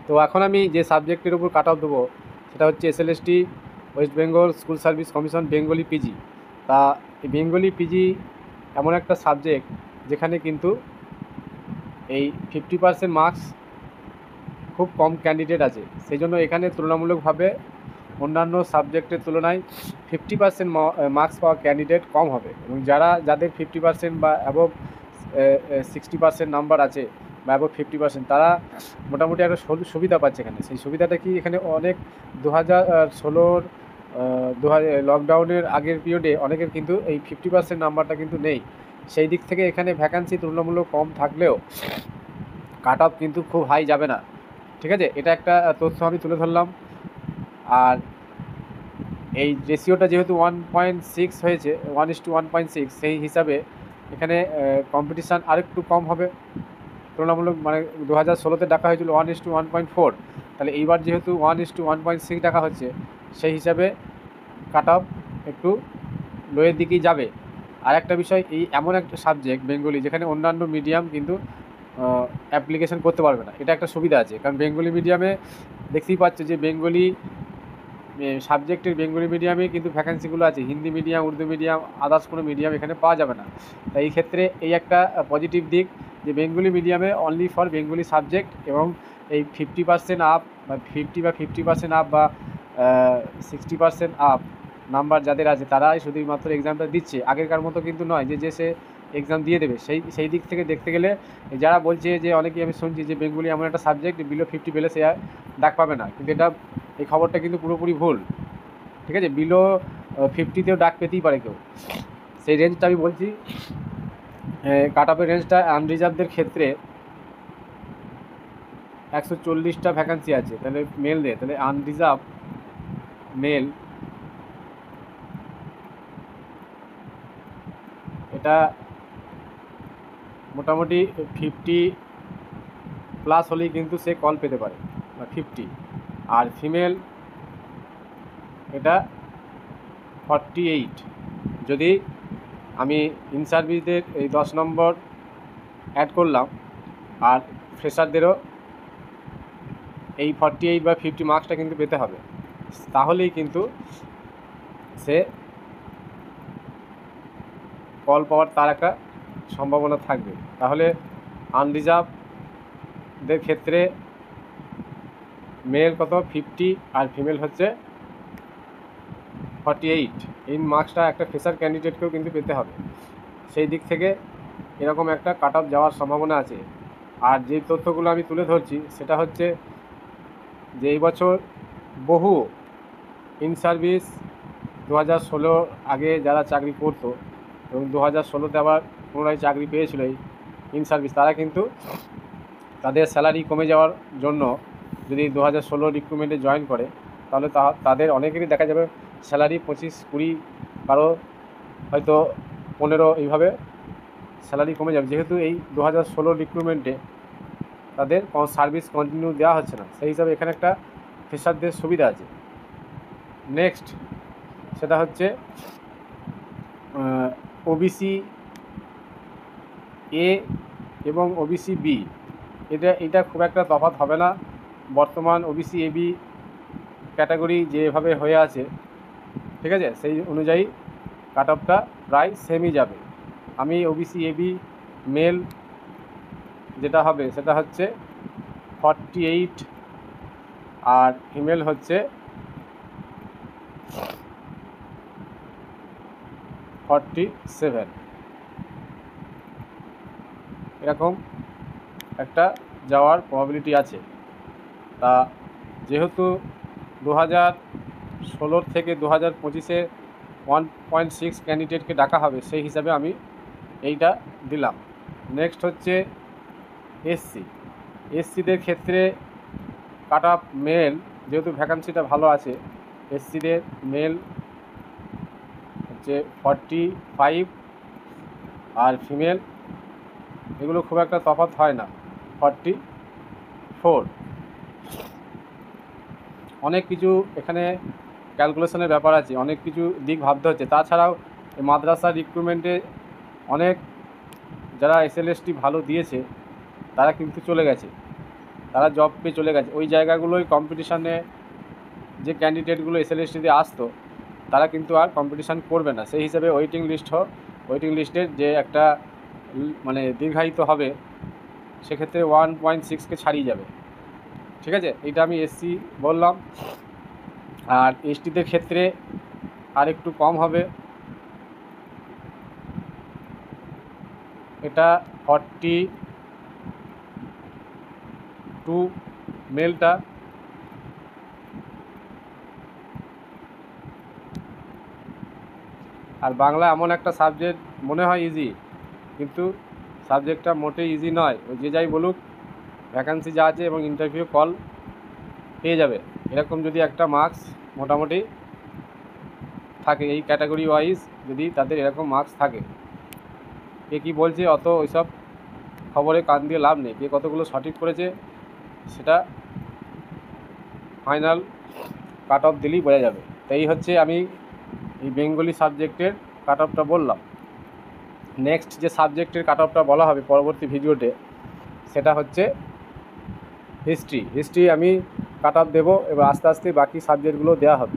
তো এখন আমি যে সাবজেক্টের উপর কাট অফ দেবো সেটা হচ্ছে SLST, West Bengal school service commission, Bengali PG. তা এই বেঙ্গলি পিজি এমন একটা সাবজেক্ট যেখানে কিন্তু এই 50% মার্কস খুব কম ক্যান্ডিডেট আছে, সেই জন্য এখানে তুলনামূলকভাবে অন্যান্য সাবজেক্টের তুলনায় 50% মার্কস পাওয়া ক্যান্ডিডেট কম হবে, এবং যাদের 50% বা অ্যাবভ 60% নাম্বার আছে বা অ্যাবভ 50% তারা মোটামুটি একটা সুবিধা পাচ্ছে এখানে। সেই সুবিধাটা কি, এখানে অনেক 2016 লকডাউনের আগের পিরিয়ডে অনেকের কিন্তু এই 50% নাম্বারটা কিন্তু নেই। সেই দিক থেকে এখানে ভ্যাকান্সি তুলনামূলক কম থাকলেও কাট অফ কিন্তু খুব হাই যাবে না। ঠিক আছে, এটা একটা তথ্য আমি তুলে ধরলাম। আর এই রেশিওটা যেহেতু 1.6 হয়েছে, 1:1.6, সেই হিসাবে এখানে কম্পিটিশান আরেকটু কম হবে তুলনামূলক। মানে 2016-তে ডাকা হয়েছিল 1:1.4, তাহলে এইবার যেহেতু 1:1.6 ডাকা হচ্ছে, সেই হিসাবে কাট অফ একটু লোয়ের দিকেই যাবে। আর একটা বিষয়, এই এমন একটা সাবজেক্ট বেঙ্গলি যেখানে অন্যান্য মিডিয়াম কিন্তু অ্যাপ্লিকেশন করতে পারবে না, এটা একটা সুবিধা আছে। কারণ বেঙ্গলি মিডিয়ামে দেখতেই পাচ্ছ যে বেঙ্গলি সাবজেক্টের বেঙ্গলি মিডিয়ামে কিন্তু ভ্যাকেন্সিগুলো আছে, Hindi medium, Urdu medium, others কোনো মিডিয়াম এখানে পাওয়া যাবে না। তাই এই ক্ষেত্রে এই একটা পজিটিভ দিক যে বেঙ্গলি মিডিয়ামে অনলি ফর বেঙ্গলি সাবজেক্ট, এবং এই 50% আপ বা 50% আপ বা 60% আপ নাম্বার যাদের আছে তারাই শুধুমাত্র এক্সামটা দিচ্ছে, আগেরকার মতো কিন্তু নয় যে সে এক্সাম দিয়ে দেবে। সেই দিক থেকে দেখতে গেলে যারা বলছে যে, অনেকেই আমি শুনছি যে বেঙ্গলি এমন একটা সাবজেক্ট বিলো 50 পেলে সে ডাক পাবে না, কিন্তু এই খবরটা কিন্তু পুরোপুরি ভুল। ঠিক আছে, বিলো 50তেও ডাক পেতেই পারে কেউ। সেই রেঞ্জটা আমি বলছি, কাট অফের রেঞ্জটা আনরিজার্ভদের ক্ষেত্রে 140টা ভ্যাকান্সি আছে, তাহলে মেলদের, তাহলে আনরিজার্ভ মেল এটা মোটামুটি 50+ হলেই কিন্তু সে কল পেতে পারে, বা 50। আর ফিমেল এটা 48। যদি আমি ইন সার্ভিসদের এই 10 নম্বর অ্যাড করলাম, আর ফ্রেশারদেরও এই 48 বা 50 মার্কসটা কিন্তু পেতে হবে, তাহলেই কিন্তু সে কল পাওয়ার তার একটা সম্ভাবনা থাকবে। তাহলে আনরিজার্ভদের ক্ষেত্রে মেল কত 50 আর ফিমেল হচ্ছে 48। এই মার্কসটা একটা ফ্রেশার ক্যান্ডিডেটকেও কিন্তু পেতে হবে। সেই দিক থেকে এরকম একটা কাট অফ যাওয়ার সম্ভাবনা আছে। আর যে তথ্যগুলো আমি তুলে ধরছি সেটা হচ্ছে যে এই বছর বহু ইন সার্ভিস 2016 আগে যারা চাকরি করতো এবং 2016-তে আবার পুনরায় চাকরি পেয়েছিল এই ইন সার্ভিস, তারা কিন্তু তাদের স্যালারি কমে যাওয়ার জন্য যদি 2016 রিক্রুটমেন্টে জয়েন করে, তাহলে তাদের অনেকেরই দেখা যাবে স্যালারি 25-20, কারো হয়তো 15, এইভাবে স্যালারি কমে যাবে, যেহেতু এই 2016 রিক্রুটমেন্টে তাদের সার্ভিস কন্টিনিউ দেওয়া হচ্ছে না। সেই হিসাবে এখানে একটা ফ্রেশারদের সুবিধা আছে। নেক্সট সেটা হচ্ছে ওবিসি এ এবং ওবিসি বি, এটা খুব একটা তফাৎ হবে না। বর্তমান ওবিসি এ বি ক্যাটাগরি যেভাবে হয়ে আছে, ঠিক আছে, সেই অনুযায়ী কাট অফটা প্রায় সেমই যাবে। আমি ওবিসি এ বি মেল যেটা হবে সেটা হচ্ছে 48, আর ফিমেল হচ্ছে 47। এরকম একটা যাওয়ার প্রবাবিলিটি আছে। তা যেহেতু 2016 থেকে 2025-এ 1.6 ক্যান্ডিডেটকে ডাকা হবে, সেই হিসাবে আমি এইটা দিলাম। নেক্সট হচ্ছে এসসিদের ক্ষেত্রে কাট অফ মেল, যেহেতু ভ্যাকান্সিটা ভালো আছে, এসসিদের মেল হচ্ছে 45, আর ফিমেল এগুলো খুব একটা তফাৎ হয় না, 44। অনেক কিছু এখানে ক্যালকুলেশনের ব্যাপার আছে, অনেক কিছু দিক ভাবতে হচ্ছে। তাছাড়াও মাদ্রাসা রিক্রুটমেন্টে অনেক যারা এসএলএসটি ভালো দিয়েছে তারা কিন্তু চলে গেছে, তারা জব পেয়ে চলে গেছে। ওই জায়গাগুলোই কম্পিটিশানে যে ক্যান্ডিডেটগুলো এসএলএসটিতে আসতো তারা কিন্তু আর কম্পিটিশান করবে না। সেই হিসেবে ওয়েটিং লিস্টের যে একটা মানে দীর্ঘায়িত হবে, সেক্ষেত্রে 1.6কে ছাড়িয়ে যাবে। ঠিক আছে, এটা আমি এসসি বললাম। আর এসটিদের ক্ষেত্রে আর একটু কম হবে, এটা 42 মেলটা। আর বাংলা এমন একটা সাবজেক্ট মনে হয় ইজি, কিন্তু সাবজেক্টটা মোটেই ইজি নয়। ওই যে যাই বলুক, ভ্যাকান্সি যা আছে এবং ইন্টারভিউ কল পেয়ে যাবে, এরকম যদি একটা মার্কস মোটামুটি থাকে, এই ক্যাটাগরি ওয়াইজ যদি তাদের এরকম মার্কস থাকে। কে কী বলছে অত ওইসব খবরে কান দিয়ে লাভ নেই, কে কতগুলো সঠিক করেছে সেটা ফাইনাল কাট অফ দিলেই বোঝা যাবে। তো এই হচ্ছে আমি এই বেঙ্গলি সাবজেক্টের কাট অফটা বললাম। নেক্সট যে সাবজেক্টের কাট অফটা বলা হবে পরবর্তী ভিডিওতে, সেটা হচ্ছে হিস্ট্রি। আমি কাট অফ দেবো, এবার আস্তে আস্তে বাকি সাবজেক্টগুলো দেওয়া হবে।